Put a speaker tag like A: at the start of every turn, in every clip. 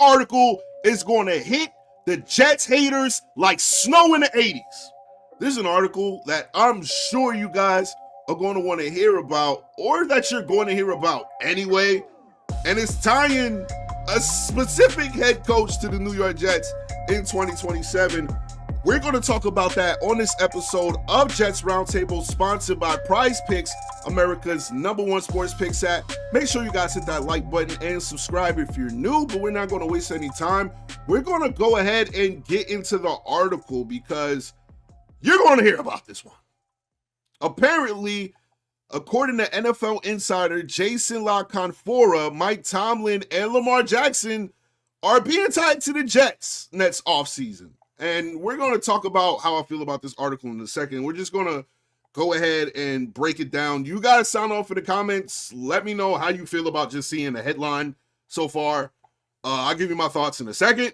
A: article is going to hit the Jets haters like snow in the 80s. This is an article that I'm sure you guys are going to want to hear about, or that you're going to hear about anyway. And it's tying a specific head coach to the New York Jets in 2027. We're going to talk about that on this episode of Jets Roundtable, sponsored by Prize Picks, America's #1 sports picks app. Make sure you guys hit that like button and subscribe if you're new, but we're not going to waste any time. We're going to go ahead and get into the article because you're going to hear about this one. Apparently, according to NFL insider Jason La Canfora, Mike Tomlin and Lamar Jackson are being tied to the Jets next offseason. And we're going to talk about how I feel about this article in a second. We're just going to go ahead and break it down. You guys sound off in the comments. Let me know how you feel about just seeing the headline so far. I'll give you my thoughts in a second,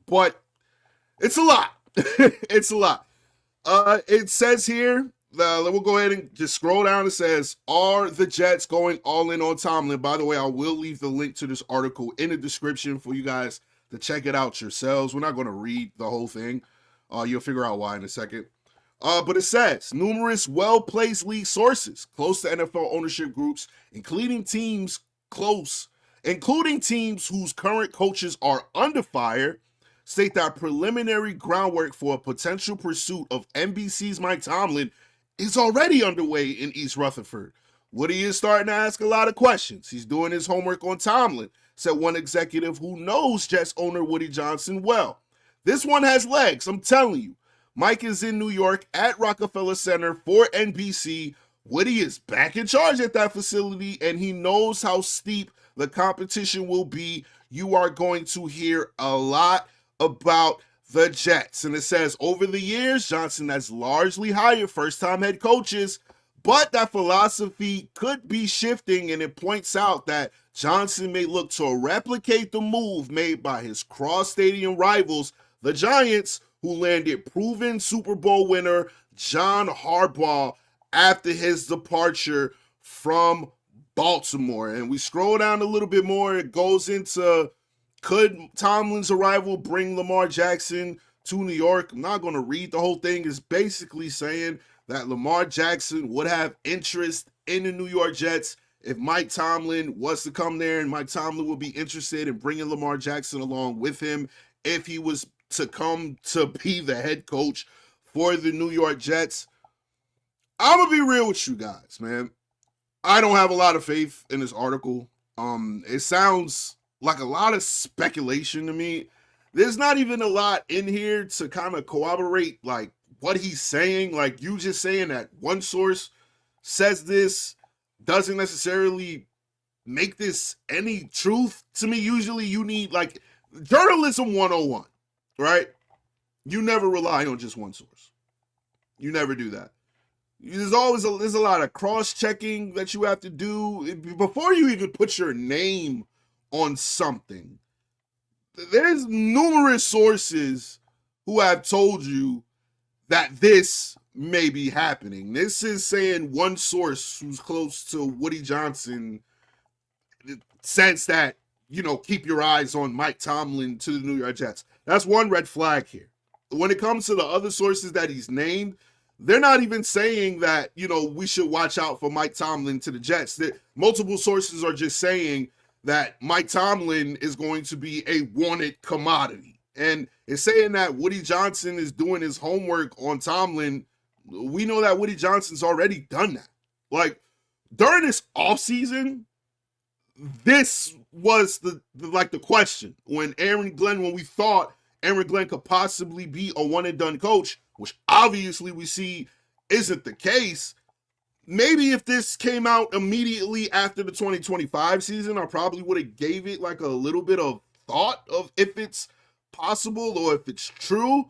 A: but it's a lot. It's a lot. It says here, we'll go ahead and just scroll down. It says, are the Jets going all in on Tomlin? By the way, I will leave the link to this article in the description for you guys to check it out yourselves. We're not going to read the whole thing. You'll figure out why in a second. But it says, numerous well-placed league sources close to NFL ownership groups, including teams whose current coaches are under fire, state that preliminary groundwork for a potential pursuit of NBC's Mike Tomlin is already underway in East Rutherford. Woody is starting to ask a lot of questions. He's doing his homework on Tomlin, said one executive who knows Jets owner Woody Johnson well. This one has legs, I'm telling you. Mike is in New York at Rockefeller Center for NBC. Woody is back in charge at that facility, and he knows how steep the competition will be. You are going to hear a lot about the Jets. And it says, over the years, Johnson has largely hired first-time head coaches, but that philosophy could be shifting, and it points out that Johnson may look to replicate the move made by his cross-stadium rivals, the Giants, who landed proven Super Bowl winner John Harbaugh after his departure from Baltimore. And we scroll down a little bit more. It goes into, could Tomlin's arrival bring Lamar Jackson to New York? I'm not going to read the whole thing. It's basically saying that Lamar Jackson would have interest in the New York Jets if Mike Tomlin was to come there, and Mike Tomlin would be interested in bringing Lamar Jackson along with him if he was to come to be the head coach for the New York Jets. I'm going to be real with you guys, man. I don't have a lot of faith in this article. It sounds like a lot of speculation to me. There's not even a lot in here to kind of corroborate like what he's saying. Like, you just saying that one source says this doesn't necessarily make this any truth to me. Usually you need like journalism 101, right? You never rely on just one source. You never do that. There's a lot of cross-checking that you have to do before you even put your name on something. There's numerous sources who have told you that this may be happening. This is saying one source who's close to Woody Johnson sense that, keep your eyes on Mike Tomlin to the New York Jets. That's one red flag here. When it comes to the other sources that he's named, they're not even saying that, we should watch out for Mike Tomlin to the Jets. Multiple sources are just saying that Mike Tomlin is going to be a wanted commodity. And it's saying that Woody Johnson is doing his homework on Tomlin. We know that Woody Johnson's already done that. Like, during this offseason, this was the question. When we thought Aaron Glenn could possibly be a one-and-done coach, which obviously we see isn't the case. Maybe if this came out immediately after the 2025 season, I probably would have gave it like a little bit of thought of if it's possible or if it's true.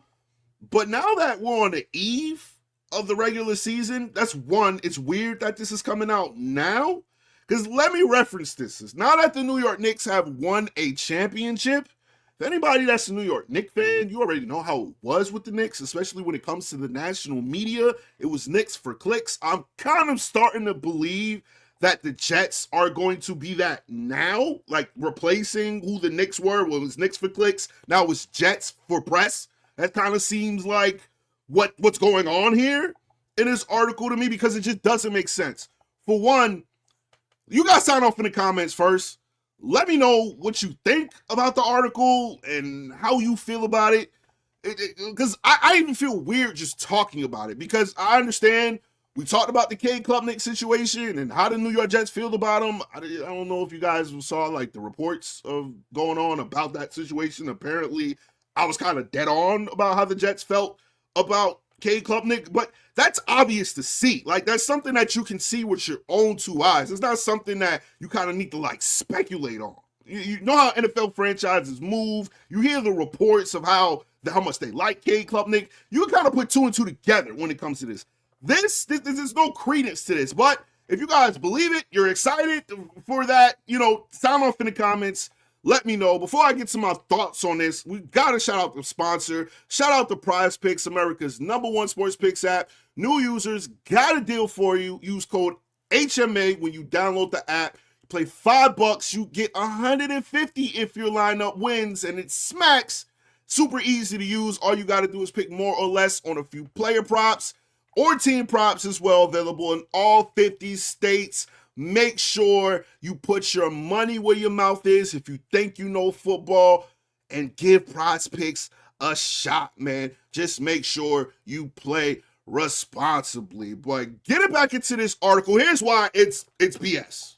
A: But now that we're on the eve of the regular season, that's one, it's weird that this is coming out now. Because let me reference this. Now that the New York Knicks have won a championship, if anybody that's a New York Knicks fan, you already know how it was with the Knicks, especially when it comes to the national media. It was Knicks for clicks. I'm kind of starting to believe that the Jets are going to be that now, like replacing who the Knicks were. Well, it was Knicks for clicks. Now it's Jets for press. That kind of seems like what's going on here in this article to me, because it just doesn't make sense. For one, you guys sign off in the comments first. Let me know what you think about the article and how you feel about it. Because I even feel weird just talking about it, because I understand we talked about the Cade Klubnik situation and how the New York Jets feel about him. I don't know if you guys saw like the reports of going on about that situation. Apparently, I was kind of dead on about how the Jets felt about Cade Klubnik, but that's obvious to see. Like, that's something that you can see with your own two eyes. It's not something that you kind of need to like speculate on. You know how NFL franchises move. You hear the reports of how much they like Cade Klubnik. You can kind of put two and two together when it comes to this. There's no credence to this, but if you guys believe it, you're excited for that, sound off in the comments. Let me know. Before I get to my thoughts on this, we got to shout out the sponsor. Shout out to Prize Picks, America's #1 sports picks app. New users got a deal for you. Use code HMA when you download the app. You play $5, you get $150 if your lineup wins, and it smacks. Super easy to use. All you got to do is pick more or less on a few player props or team props as well, available in all 50 states. Make sure you put your money where your mouth is if you think you know football, and give Prize Picks a shot, man. Just make sure you play responsibly. But getting back into this article, here's why it's BS.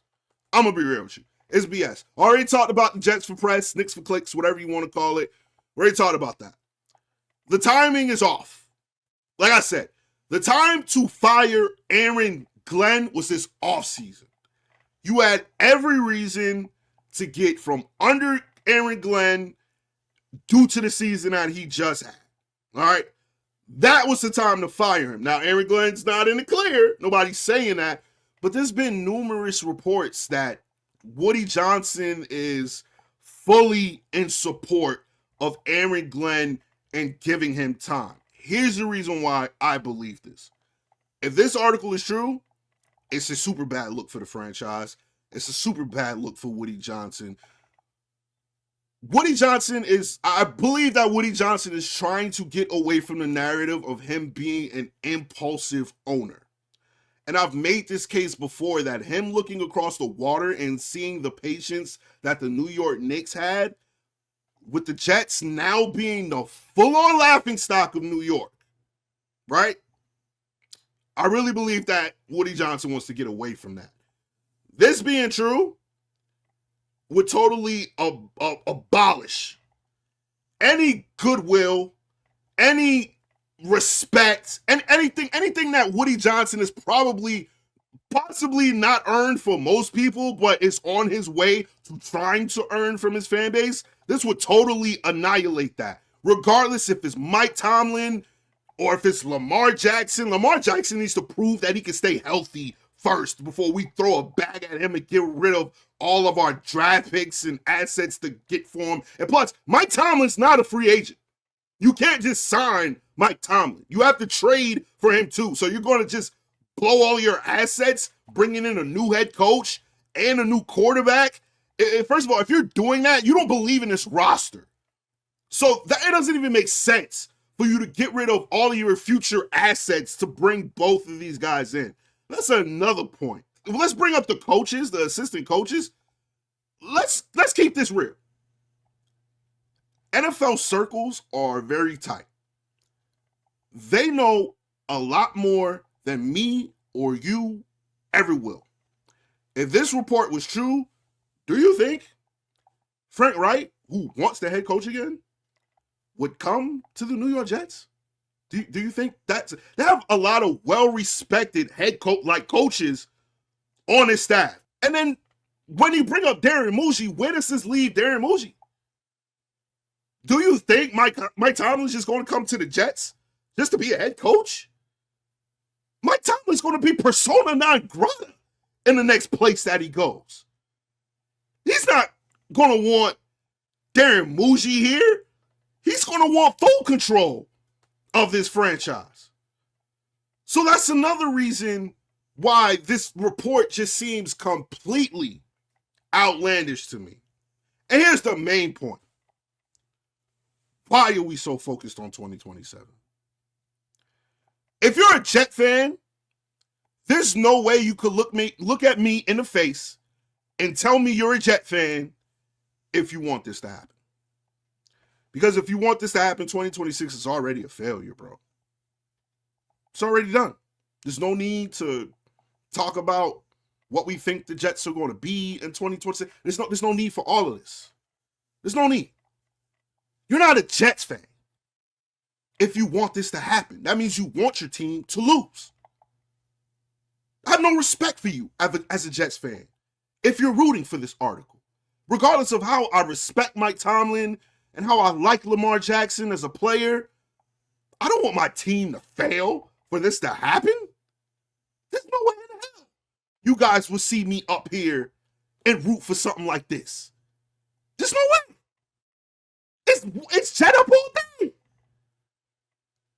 A: I'm going to be real with you. It's BS. Already talked about the Jets for press, Knicks for clicks, whatever you want to call it. Already talked about that. The timing is off. Like I said, the time to fire Aaron Glenn was this offseason. You had every reason to get from under Aaron Glenn due to the season that he just had. All right? That was the time to fire him. Now, Aaron Glenn's not in the clear. Nobody's saying that. But there's been numerous reports that Woody Johnson is fully in support of Aaron Glenn and giving him time. Here's the reason why I believe this. If this article is true, it's a super bad look for the franchise. It's a super bad look for Woody Johnson. I believe that Woody Johnson is trying to get away from the narrative of him being an impulsive owner. And I've made this case before that him looking across the water and seeing the patience that the New York Knicks had, with the Jets now being the full-on laughingstock of New York, right? I really believe that Woody Johnson wants to get away from that. This being true would totally abolish any goodwill, any respect, and anything that Woody Johnson is possibly not earned for most people, but is on his way to trying to earn from his fan base. This would totally annihilate that. Regardless if it's Mike Tomlin or if it's Lamar Jackson. Lamar Jackson needs to prove that he can stay healthy first before we throw a bag at him and get rid of all of our draft picks and assets to get for him. And plus, Mike Tomlin's not a free agent. You can't just sign Mike Tomlin. You have to trade for him too. So you're going to just blow all your assets, bringing in a new head coach and a new quarterback. First of all, if you're doing that, you don't believe in this roster. So it doesn't even make sense for you to get rid of all of your future assets to bring both of these guys in. That's another point. Let's bring up the coaches, the assistant coaches. Let's keep this real. NFL circles are very tight. They know a lot more than me or you ever will. If this report was true, do you think Frank Wright, who wants the head coach again, would come to the New York Jets? Do you think they have a lot of well-respected head coach coaches on his staff? And then when you bring up Darren Muji, where does this leave Darren Muji? Do you think Mike Tomlin's just going to come to the Jets just to be a head coach? Mike Tomlin's going to be persona non grata in the next place that he goes. He's not going to want Darren Muji here. He's going to want full control of this franchise. So that's another reason why this report just seems completely outlandish to me. And here's the main point. Why are we so focused on 2027? If you're a Jet fan, there's no way you could look at me in the face and tell me you're a Jet fan if you want this to happen. Because if you want this to happen, 2026 is already a failure, bro. It's already done. There's no need to talk about what we think the Jets are going to be in 2026. There's no need for all of this. There's no need. You're not a Jets fan if you want this to happen. That means you want your team to lose. I have no respect for you as a Jets fan if you're rooting for this article. Regardless of how I respect Mike Tomlin and how I like Lamar Jackson as a player, I don't want my team to fail for this to happen. There's no way in hell you guys will see me up here and root for something like this. There's no way. It's Jet up all day.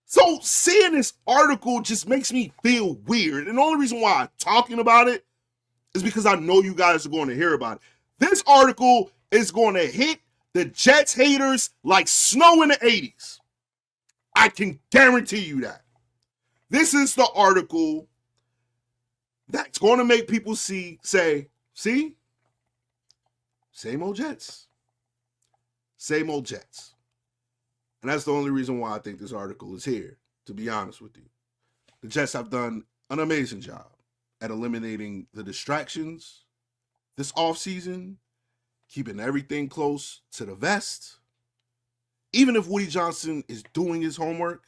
A: So seeing this article just makes me feel weird. And the only reason why I'm talking about it is because I know you guys are going to hear about it. This article is going to hit the Jets haters like snow in the 80s. I can guarantee you that. This is the article that's going to make people say, see? Same old Jets. Same old Jets. And that's the only reason why I think this article is here, to be honest with you. The Jets have done an amazing job at eliminating the distractions this offseason, keeping everything close to the vest. Even if Woody Johnson is doing his homework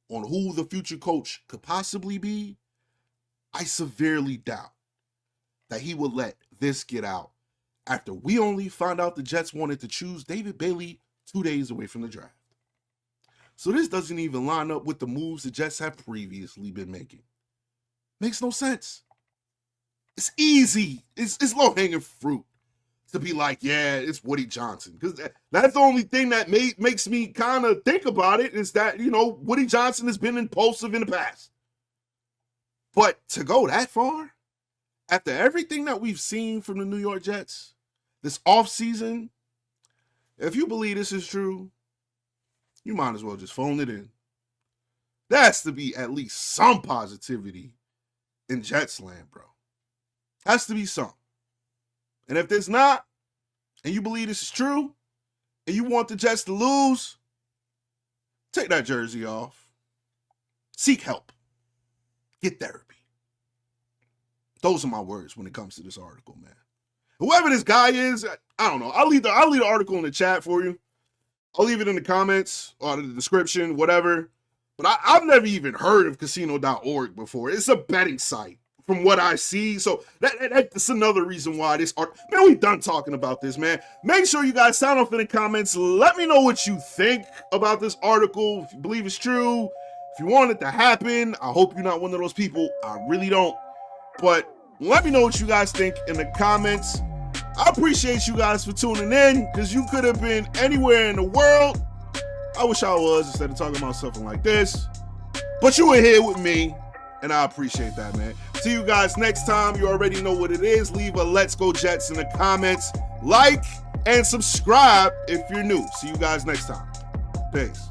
A: on who the future coach could possibly be, I severely doubt that he will let this get out after we only found out the Jets wanted to choose David Bailey 2 days away from the draft. So this doesn't even line up with the moves the Jets have previously been making. Makes no sense. It's easy. It's low-hanging fruit to be like, yeah, it's Woody Johnson. Because that's the only thing that makes me kind of think about it is that, Woody Johnson has been impulsive in the past. But to go that far, after everything that we've seen from the New York Jets this offseason, if you believe this is true, you might as well just phone it in. There has to be at least some positivity in Jets land, bro. Has to be some. And if there's not, and you believe this is true, and you want the Jets to lose, take that jersey off. Seek help. Get therapy. Those are my words when it comes to this article, man. Whoever this guy is, I don't know. I'll leave the article in the chat for you. I'll leave it in the comments or the description, whatever. But I've never even heard of casino.org before. It's a betting site from what I see. So that's another reason why this article. Man, we done talking about this, man. Make sure you guys sound off in the comments. Let me know what you think about this article. If you believe it's true, if you want it to happen, I hope you're not one of those people. I really don't. But let me know what you guys think in the comments. I appreciate you guys for tuning in because you could have been anywhere in the world. I wish I was instead of talking about something like this. But you were here with me, and I appreciate that, man. See you guys next time. You already know what it is. Leave a Let's Go Jets in the comments. Like and subscribe if you're new. See you guys next time. Peace.